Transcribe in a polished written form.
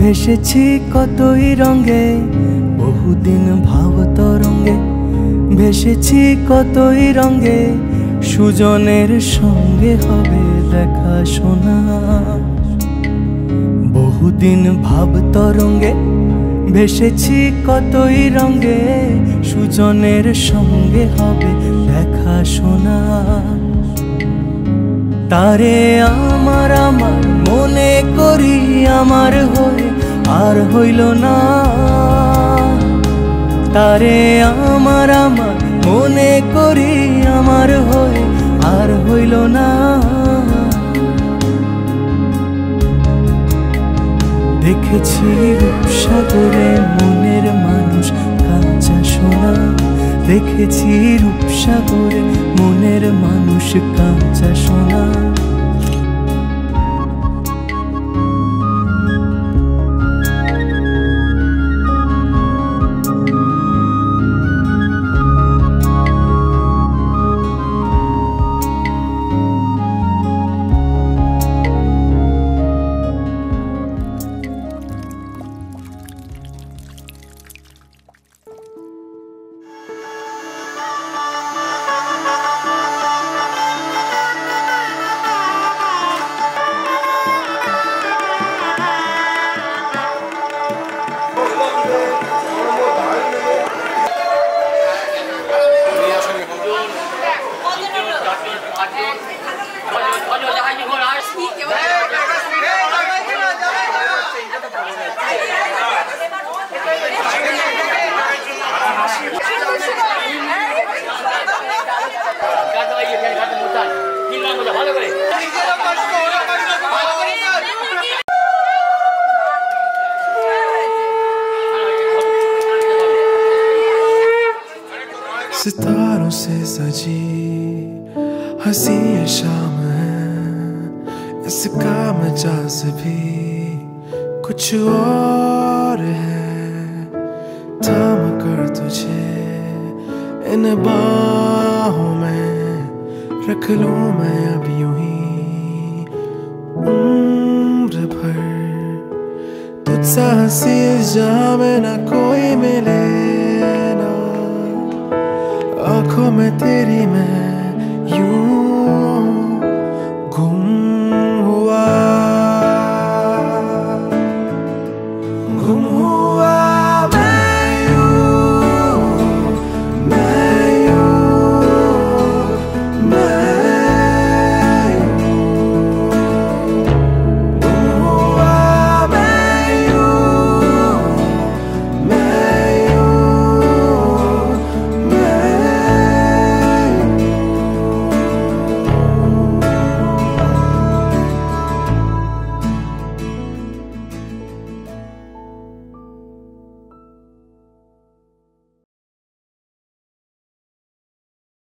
ভেসেছি কতই রঙে, বহুদিন ভাব তরঙ্গে। ভেসেছি কতই রঙে, সুজনের সঙ্গে হবে দেখা শোনা। বহুদিন ভাব তরঙ্গে ভেসেছি কতই রঙে, সুজনের সঙ্গে হবে দেখা শোনা। তারে আমার আমার মনে করি আমার হয়ে আর হইল না। তারে আমার আমার মনে করি আমার হয়ে আর হইল না। দেখেছি রূপসাগরে মনের মানুষ কাঁচা সোনা। দেখেছি রূপসাগরে মনের মানুষ কাঁচা সোনা। सितारों से सजी हंसी ये शाम है, इसका मजाज भी कुछ और है। थाम कर तुझे इन बाहों में रख लूं मैं अब यूं ही उम्र भर। तुझसा हंसी इस जहां में ना कोई मिले, आँखों में तेरी मैं